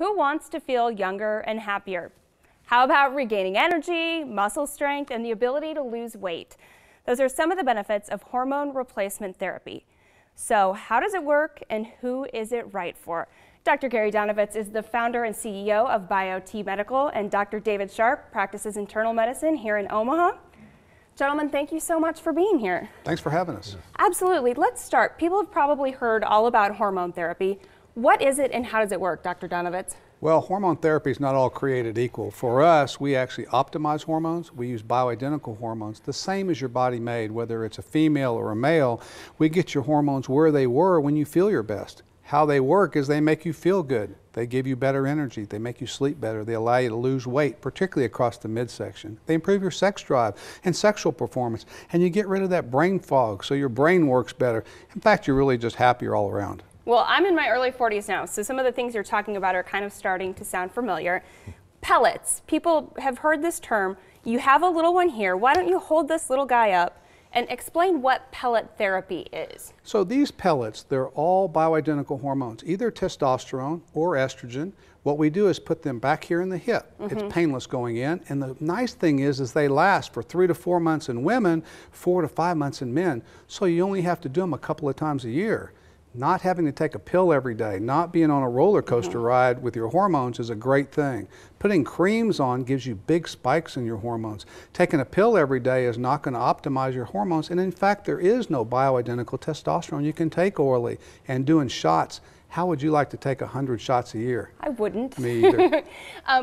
Who wants to feel younger and happier? How about regaining energy, muscle strength, and the ability to lose weight? Those are some of the benefits of hormone replacement therapy. So how does it work and who is it right for? Dr. Gary Donovitz is the founder and CEO of BioTE Medical, and Dr. David Sharp practices internal medicine here in Omaha. Gentlemen, thank you so much for being here. Thanks for having us. Absolutely. Let's start. People have probably heard all about hormone therapy. What is it and how does it work, Dr. Donovitz? Well, hormone therapy is not all created equal. For us, we actually optimize hormones. We use bioidentical hormones, the same as your body made, whether it's a female or a male. We get your hormones where they were when you feel your best. How they work is they make you feel good. They give you better energy. They make you sleep better. They allow you to lose weight, particularly across the midsection. They improve your sex drive and sexual performance, and you get rid of that brain fog, so your brain works better. In fact, you're really just happier all around. Well, I'm in my early 40s now, so some of the things you're talking about are kind of starting to sound familiar. Pellets. People have heard this term. You have a little one here. Why don't you hold this little guy up and explain what pellet therapy is? So these pellets, they're all bioidentical hormones, either testosterone or estrogen. What we do is put them back here in the hip. It's painless going in, and the nice thing is they last for 3 to 4 months in women, 4 to 5 months in men. So you only have to do them a couple of times a year. Not having to take a pill every day, not being on a roller coaster ride with your hormones is a great thing. Putting creams on gives you big spikes in your hormones. Taking a pill every day is not going to optimize your hormones, and in fact there is no bioidentical testosterone you can take orally. And doing shots, how would you like to take 100 shots a year? I wouldn't. Me either.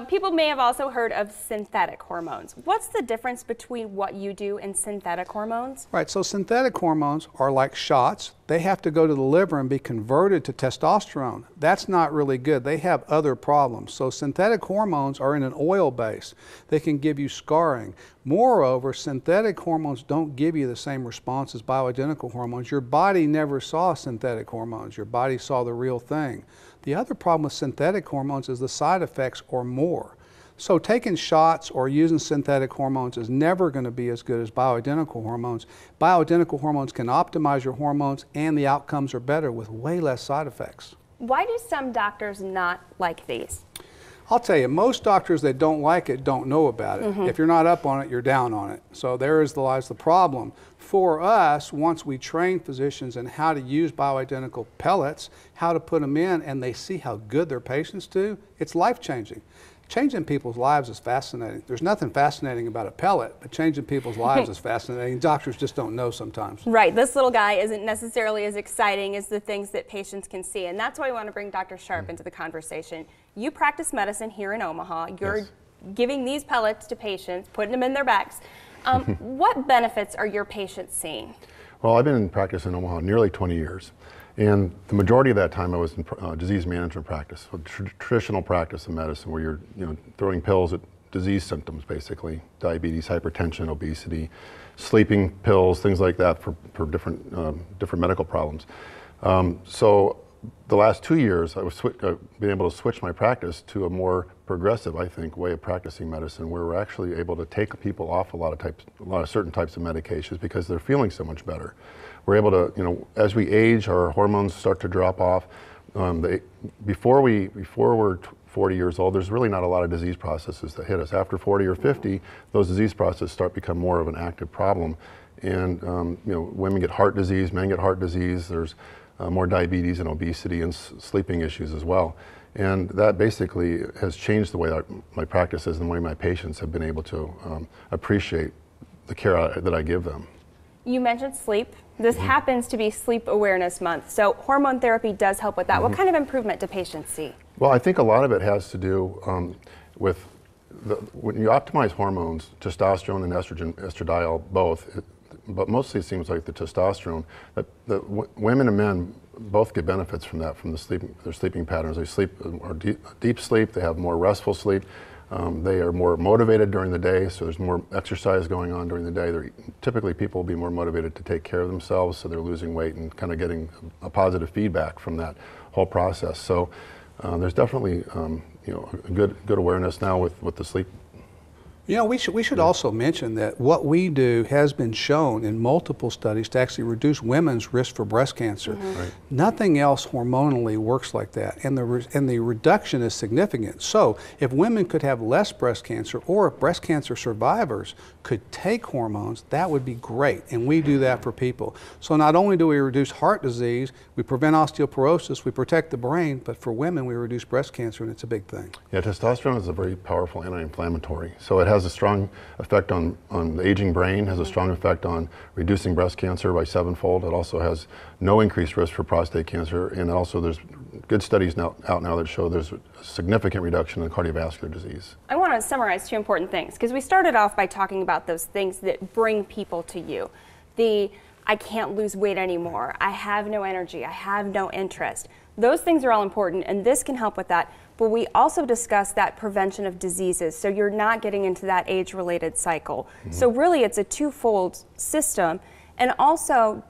People may have also heard of synthetic hormones. What's the difference between what you do and synthetic hormones? Right, so synthetic hormones are like shots. They have to go to the liver and be converted to testosterone. That's not really good. They have other problems. So synthetic hormones are in an oil base. They can give you scarring. Moreover, synthetic hormones don't give you the same response as bioidentical hormones. Your body never saw synthetic hormones. Your body saw the real thing. The other problem with synthetic hormones is the side effects are more. So taking shots or using synthetic hormones is never going to be as good as bioidentical hormones. Bioidentical hormones can optimize your hormones and the outcomes are better with way less side effects. Why do some doctors not like these? I'll tell you, most doctors that don't like it don't know about it. If you're not up on it, you're down on it. So there lies the problem. For us, once we train physicians in how to use bioidentical pellets, how to put them in, and they see how good their patients do, it's life-changing. Changing people's lives is fascinating. There's nothing fascinating about a pellet, but changing people's lives is fascinating. Doctors just don't know sometimes. Right. This little guy isn't necessarily as exciting as the things that patients can see, and that's why we want to bring Dr. Sharp into the conversation. You practice medicine here in Omaha. You're giving these pellets to patients, putting them in their bags. What benefits are your patients seeing? Well, I've been in practice in Omaha nearly 20 years. And the majority of that time I was in disease management practice, so traditional practice of medicine where you're throwing pills at disease symptoms basically, diabetes, hypertension, obesity, sleeping pills, things like that for different medical problems. So the last 2 years I've been able to switch my practice to a more progressive, I think, way of practicing medicine where we're actually able to take people off a lot of certain types of medications because they're feeling so much better. We're able to, as we age, our hormones start to drop off. Before we're 40 years old, there's really not a lot of disease processes that hit us. After 40 or 50, those disease processes start to become more of an active problem. And women get heart disease, men get heart disease. There's more diabetes and obesity and sleeping issues as well. And that basically has changed the way that my practice is and the way my patients have been able to appreciate the care that I give them. You mentioned sleep. This happens to be Sleep Awareness Month, so hormone therapy does help with that. What kind of improvement do patients see? Well, I think a lot of it has to do with when you optimize hormones, testosterone and estradiol both, but mostly it seems like the testosterone, that women and men both get benefits from that, from their sleeping patterns. They sleep or deep sleep, they have more restful sleep. They are more motivated during the day, so there's more exercise going on during the day. Typically people will be more motivated to take care of themselves, so they're losing weight and kind of getting a positive feedback from that whole process. So there's definitely a good awareness now with the sleep. You know, we should also mention that what we do has been shown in multiple studies to actually reduce women's risk for breast cancer. Right. Nothing else hormonally works like that, and the reduction is significant. So if women could have less breast cancer, or if breast cancer survivors could take hormones, that would be great, and we do that for people. So not only do we reduce heart disease, we prevent osteoporosis, we protect the brain, but for women we reduce breast cancer, and it's a big thing. Yeah, testosterone is a very powerful anti-inflammatory. So it has a strong effect on the aging brain, has a strong effect on reducing breast cancer by 7-fold. It also has no increased risk for prostate cancer, and also there's good studies out now that show there's a significant reduction in cardiovascular disease. I want to summarize 2 important things, because we started off by talking about those things that bring people to you. I can't lose weight anymore, I have no energy, I have no interest. Those things are all important, and this can help with that. But we also discussed that prevention of diseases, so you're not getting into that age-related cycle. So really it's a twofold system, and also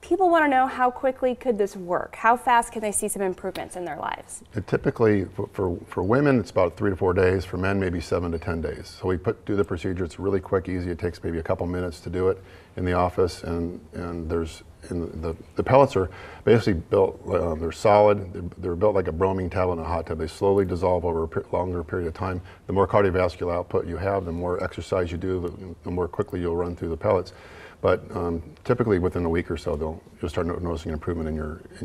people want to know, how quickly could this work? How fast can they see some improvements in their lives? Typically, for women, it's about 3 to 4 days. For men, maybe 7 to 10 days. So we do the procedure. It's really quick, easy. It takes maybe a couple minutes to do it in the office. And the pellets are basically built. They're solid. They're built like a bromine tablet in a hot tub. They slowly dissolve over a longer period of time. The more cardiovascular output you have, the more exercise you do, the more quickly you'll run through the pellets. But typically within a week or so, you'll start noticing an improvement in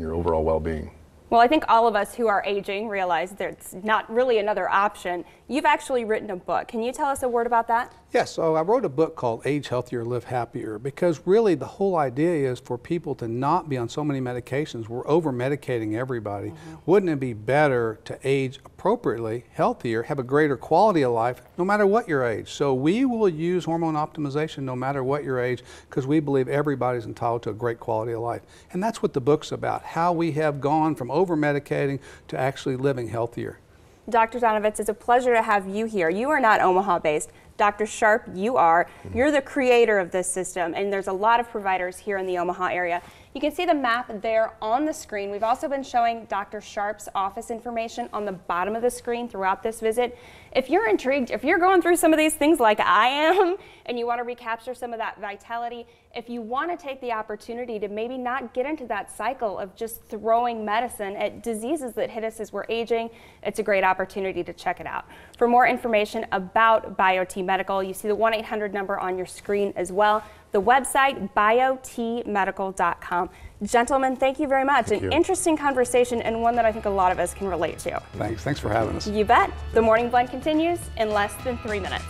your overall well-being. Well, I think all of us who are aging realize there's not really another option. You've actually written a book. Can you tell us a word about that? Yes, so I wrote a book called Age Healthier, Live Happier, because really the whole idea is for people to not be on so many medications. We're over-medicating everybody. Wouldn't it be better to age appropriately, healthier, have a greater quality of life, no matter what your age? So we will use hormone optimization no matter what your age, because we believe everybody's entitled to a great quality of life. And that's what the book's about, how we have gone from over-medicating to actually living healthier. Dr. Donovitz, it's a pleasure to have you here. You are not Omaha-based. Dr. Sharp, you are. You're the creator of this system, and there's a lot of providers here in the Omaha area. You can see the map there on the screen. We've also been showing Dr. Sharp's office information on the bottom of the screen throughout this visit. If you're intrigued, if you're going through some of these things like I am, and you want to recapture some of that vitality, if you want to take the opportunity to maybe not get into that cycle of just throwing medicine at diseases that hit us as we're aging, it's a great opportunity to check it out. For more information about BioTE Medical, you see the 1-800 number on your screen as well. The website, BioTEMedical.com. Gentlemen, thank you very much. An interesting conversation, and one that I think a lot of us can relate to. Thanks for having us. You bet. The Morning Blend continues in less than 3 minutes.